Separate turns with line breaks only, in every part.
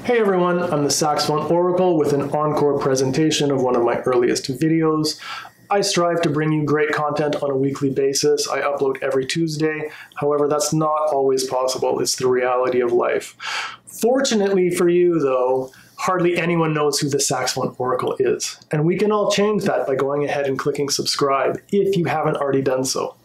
Hey everyone, I'm the Saxophone Oracle with an encore presentation of one of my earliest videos. I strive to bring you great content on a weekly basis. I upload every Tuesday. However, that's not always possible. It's the reality of life. Fortunately for you, though, hardly anyone knows who the Saxophone Oracle is. And we can all change that by going ahead and clicking subscribe if you haven't already done so.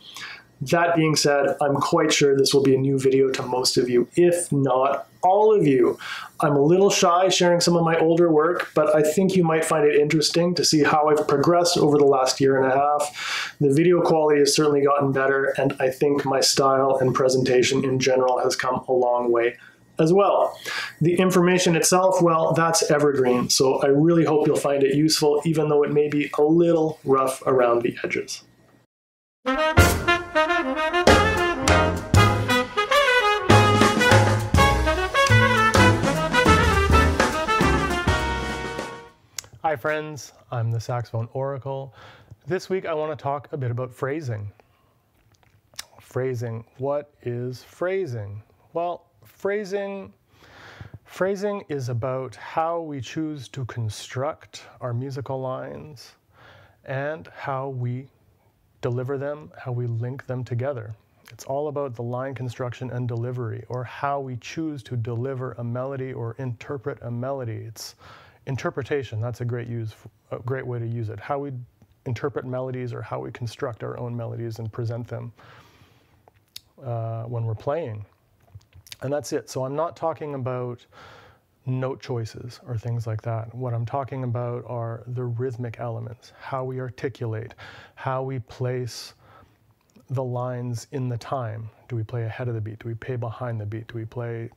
That being said, I'm quite sure this will be a new video to most of you, if not all of you. I'm a little shy sharing some of my older work, but I think you might find it interesting to see how I've progressed over the last year and a half. The video quality has certainly gotten better, and I think my style and presentation in general has come a long way as well. The information itself, well, that's evergreen, so I really hope you'll find it useful, even though it may be a little rough around the edges. Hi friends, I'm the Saxophone Oracle. This week I want to talk a bit about phrasing. Phrasing. What is phrasing? Well, phrasing is about how we choose to construct our musical lines and how we deliver them, how we link them together. It's all about the line construction and delivery, or how we choose to deliver a melody or interpret a melody. It's interpretation. That's a great way to use it. How we interpret melodies, or how we construct our own melodies and present them when we're playing. And that's it. So I'm not talking about note choices or things like that. What I'm talking about are the rhythmic elements, how we articulate, how we place the lines in the time. Do we play ahead of the beat? Do we play behind the beat? Do we play,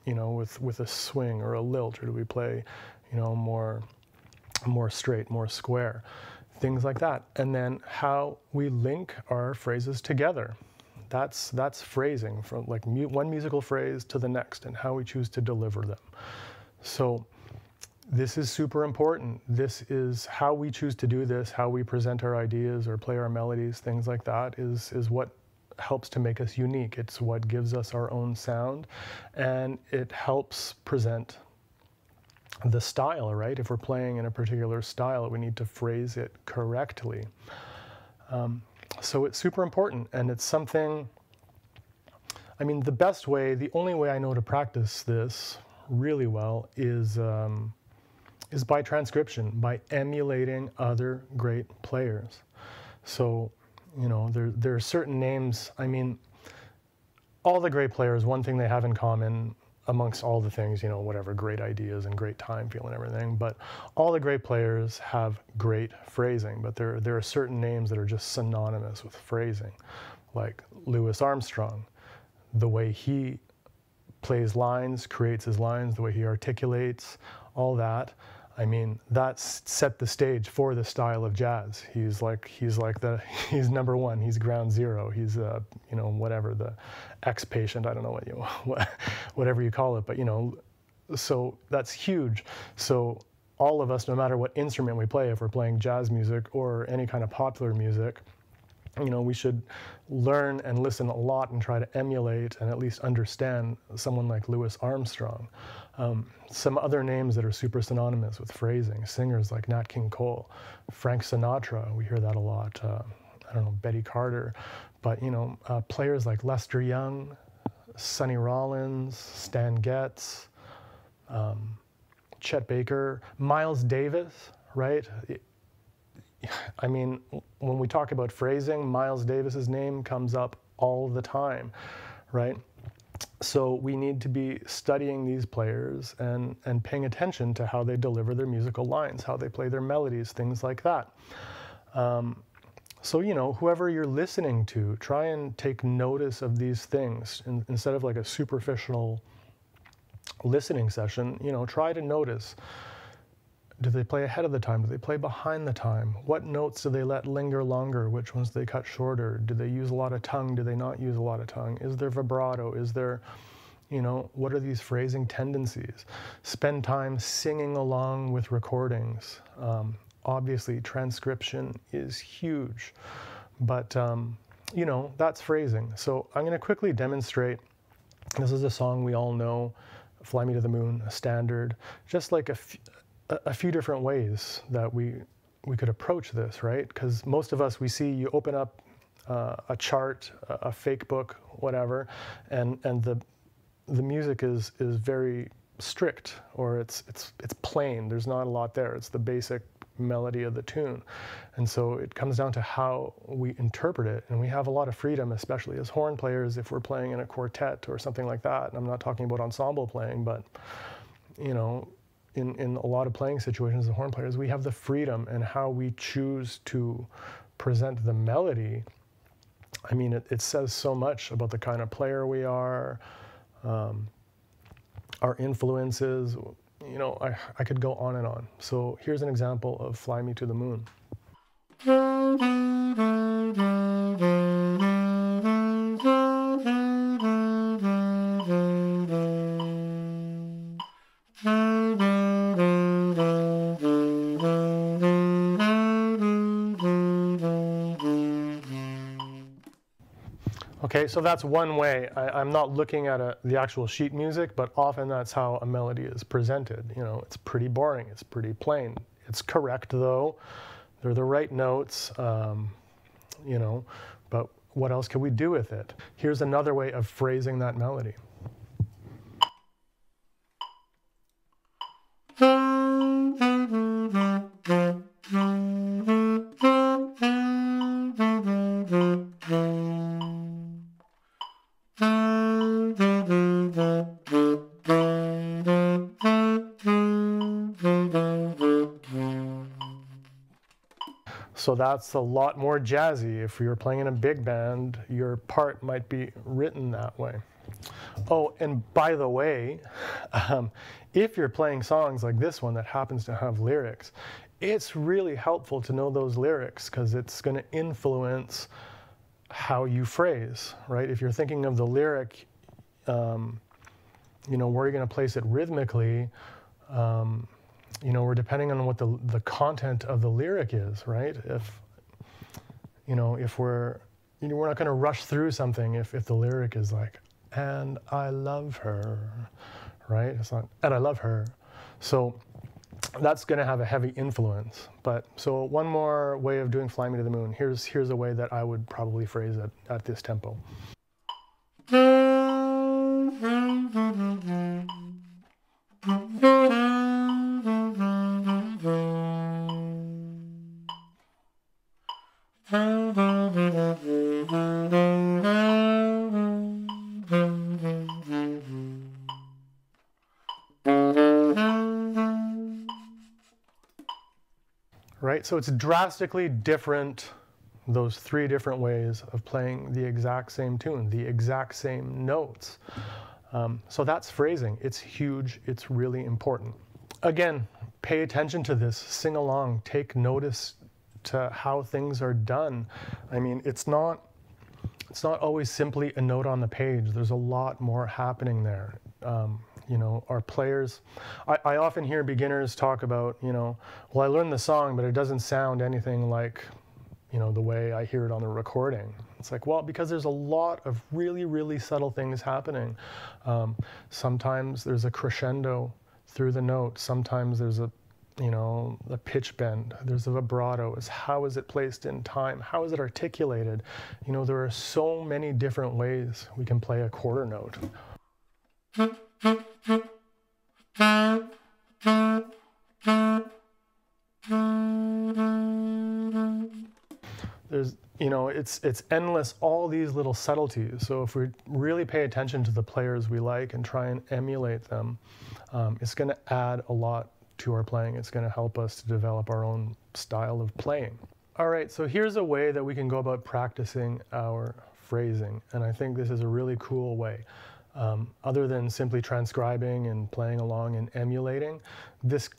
with a swing or a lilt, or do we play, more straight, more square, things like that. And then how we link our phrases together. That's phrasing, from like one musical phrase to the next, and how we choose to deliver them. So this is super important. This is how we choose to do this, how we present our ideas or play our melodies, things like that is what helps to make us unique. It's what gives us our own sound, and it helps present the style, right? If we're playing in a particular style, we need to phrase it correctly. So it's super important, and it's something, the only way I know to practice this really well is by transcription, by emulating other great players. So, there are certain names. All the great players, one thing they have in common amongst all the things, whatever, great ideas and great time feel and everything, but all the great players have great phrasing, but there are certain names that are just synonymous with phrasing, like Louis Armstrong. The way he plays lines, creates his lines, the way he articulates, all that. That's set the stage for the style of jazz. He's number one. He's ground zero. He's whatever, the X-patient. I don't know whatever you call it, but so that's huge. So all of us, no matter what instrument we play, if we're playing jazz music or any kind of popular music, we should learn and listen a lot and try to emulate and at least understand someone like Louis Armstrong. Some other names that are super synonymous with phrasing, singers like Nat King Cole, Frank Sinatra, we hear that a lot, Betty Carter, but players like Lester Young, Sonny Rollins, Stan Getz, Chet Baker, Miles Davis, right? When we talk about phrasing, Miles Davis's name comes up all the time, right? So we need to be studying these players and paying attention to how they deliver their musical lines, how they play their melodies, things like that. So, whoever you're listening to, try and take notice of these things instead of like a superficial listening session. Try to notice. Do they play ahead of the time? Do they play behind the time? What notes do they let linger longer? Which ones do they cut shorter? Do they use a lot of tongue? Do they not use a lot of tongue? Is there vibrato? Is there, what are these phrasing tendencies? Spend time singing along with recordings. Obviously, transcription is huge, but, that's phrasing. So I'm going to quickly demonstrate. This is a song we all know. Fly Me to the Moon, a standard, just like a few different ways that we could approach this, right? Because most of us, we see you open up a chart, a fake book, whatever, and the music is very strict, or it's plain. There's not a lot there. It's the basic melody of the tune. And so it comes down to how we interpret it. And we have a lot of freedom, especially as horn players, if we're playing in a quartet or something like that. And I'm not talking about ensemble playing, but, you know, in a lot of playing situations as horn players, we have the freedom in how we choose to present the melody. I mean, it says so much about the kind of player we are, our influences. You know, I could go on and on. So here's an example of Fly Me to the Moon. Okay, so that's one way. I'm not looking at the actual sheet music, but often that's how a melody is presented. You know, it's pretty boring, it's pretty plain. It's correct though, they're the right notes, you know, but what else can we do with it? Here's another way of phrasing that melody. So that's a lot more jazzy. If you're playing in a big band, your part might be written that way. Oh, and by the way, if you're playing songs like this one that happens to have lyrics, it's really helpful to know those lyrics because it's going to influence how you phrase, right? If you're thinking of the lyric, you know, where you're going to place it rhythmically, you know, we're depending on what the content of the lyric is, right? If, you know, if we're not going to rush through something if the lyric is like, and I love her, right? It's not, and I love her. So that's going to have a heavy influence. But so one more way of doing Fly Me to the Moon. Here's a way that I would probably phrase it at this tempo. Right, so it's drastically different, those three different ways of playing the exact same tune, the exact same notes. So that's phrasing. It's huge, it's really important. Again, pay attention to this, sing along, take notice to how things are done. I mean, it's not always simply a note on the page. There's a lot more happening there. You know, our players, I often hear beginners talk about, you know, well, I learned the song, but it doesn't sound anything like, you know, the way I hear it on the recording. It's like, well, because there's a lot of really, really subtle things happening. Sometimes there's a crescendo through the note. Sometimes there's a, you know, a pitch bend. There's a vibrato. How is it placed in time? How is it articulated? You know, there are so many different ways we can play a quarter note. There's, you know, it's endless, all these little subtleties. So if we really pay attention to the players we like and try and emulate them, it's going to add a lot to our playing. It's going to help us to develop our own style of playing. All right, so here's a way that we can go about practicing our phrasing. And I think this is a really cool way. Other than simply transcribing and playing along and emulating, this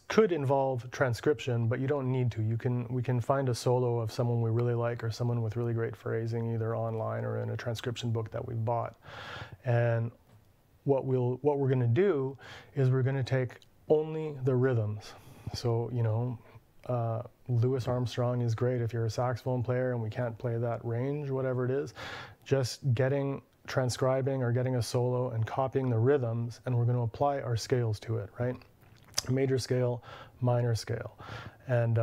could involve transcription, but you don't need to. We can find a solo of someone we really like or someone with really great phrasing, either online or in a transcription book that we've bought. And what we're going to do is we're going to take only the rhythms. So, you know, Louis Armstrong is great if you're a saxophone player and we can't play that range, whatever it is. Just getting transcribing or getting a solo and copying the rhythms, and we're going to apply our scales to it, right? Major scale, minor scale. And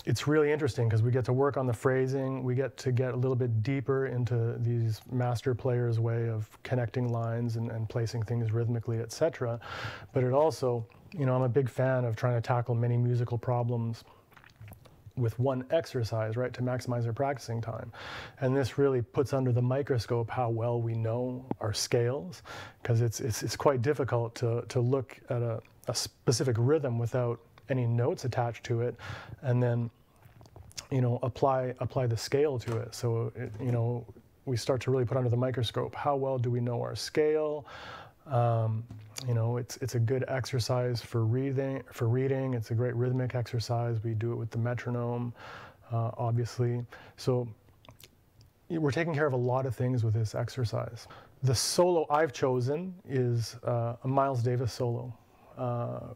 it's really interesting because we get to work on the phrasing, we get to get a little bit deeper into these master players' way of connecting lines and placing things rhythmically, etc. But it also, you know, I'm a big fan of trying to tackle many musical problems with one exercise, right, to maximize our practicing time. And this really puts under the microscope how well we know our scales, because it's quite difficult to look at a specific rhythm without any notes attached to it, and then, you know, apply the scale to it. So, you know, we start to really put under the microscope how well do we know our scale. You know, it's a good exercise for reading. It's a great rhythmic exercise. We do it with the metronome, obviously. So we're taking care of a lot of things with this exercise. The solo I've chosen is a Miles Davis solo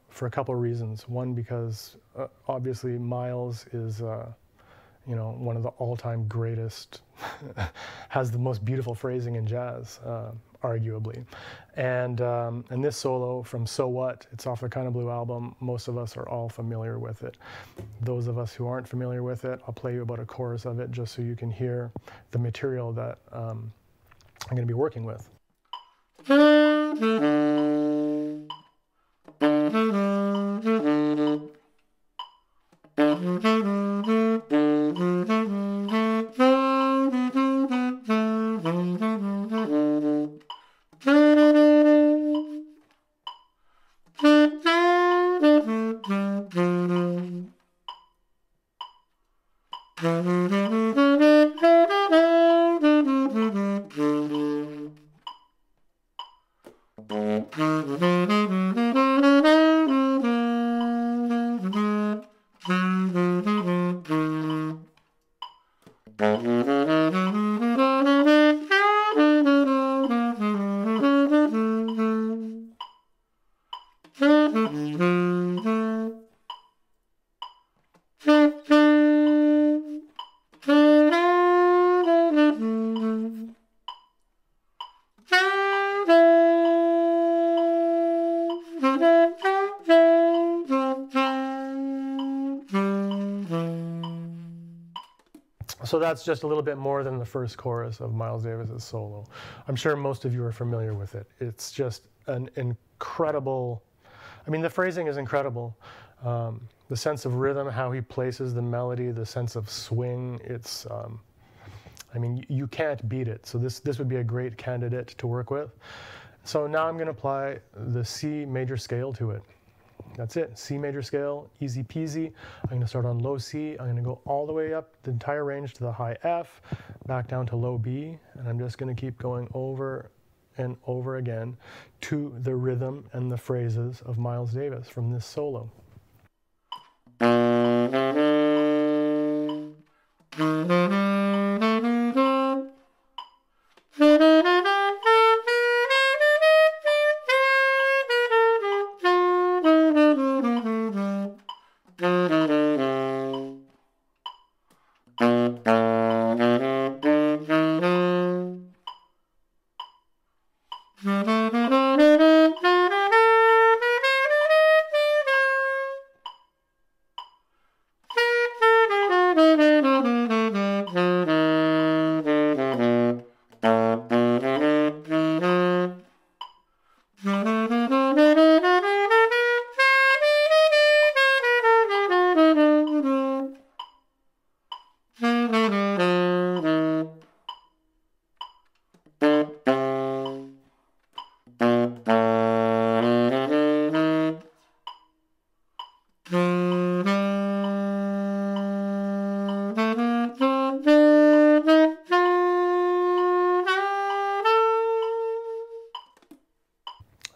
for a couple of reasons. One, because obviously Miles is you know, one of the all-time greatest, has the most beautiful phrasing in jazz, arguably. And this solo from So What, it's off the Kind of Blue album, most of us are all familiar with it. Those of us who aren't familiar with it, I'll play you about a chorus of it just so you can hear the material that I'm going to be working with. So that's just a little bit more than the first chorus of Miles Davis's solo. I'm sure most of you are familiar with it. It's just an incredible, I mean, the phrasing is incredible. The sense of rhythm, how he places the melody, the sense of swing, it's, I mean, you can't beat it. So this would be a great candidate to work with. So now I'm going to apply the C major scale to it. That's it, C major scale, easy peasy. I'm going to start on low C. I'm going to go all the way up the entire range to the high F, back down to low B, and I'm just going to keep going over and over again to the rhythm and the phrases of Miles Davis from this solo.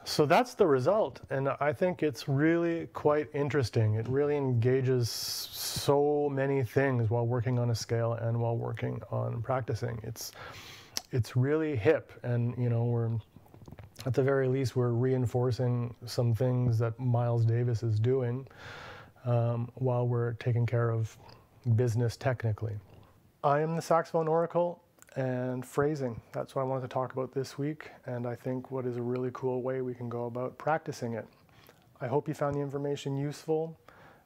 So that's the result, and I think it's really quite interesting. It really engages so many things while working on a scale and while working on practicing. It's really hip, and you know, we're at the very least we're reinforcing some things that Miles Davis is doing while we're taking care of business technically. I am the Saxophone Oracle, and phrasing. That's what I wanted to talk about this week, and I think what is a really cool way we can go about practicing it. I hope you found the information useful.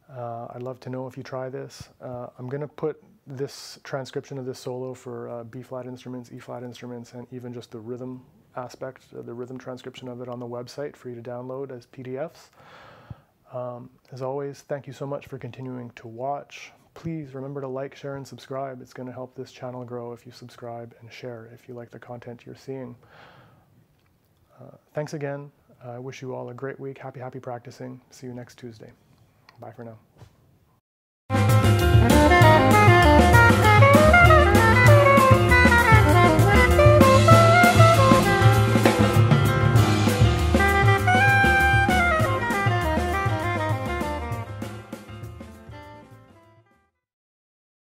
I'd love to know if you try this. I'm going to put this transcription of this solo for B-flat instruments, E-flat instruments, and even just the rhythm aspect, the rhythm transcription of it on the website for you to download as PDFs. As always, thank you so much for continuing to watch. Please remember to like, share, and subscribe. It's going to help this channel grow if you subscribe and share if you like the content you're seeing. Thanks again. I wish you all a great week. Happy practicing. See you next Tuesday. Bye for now.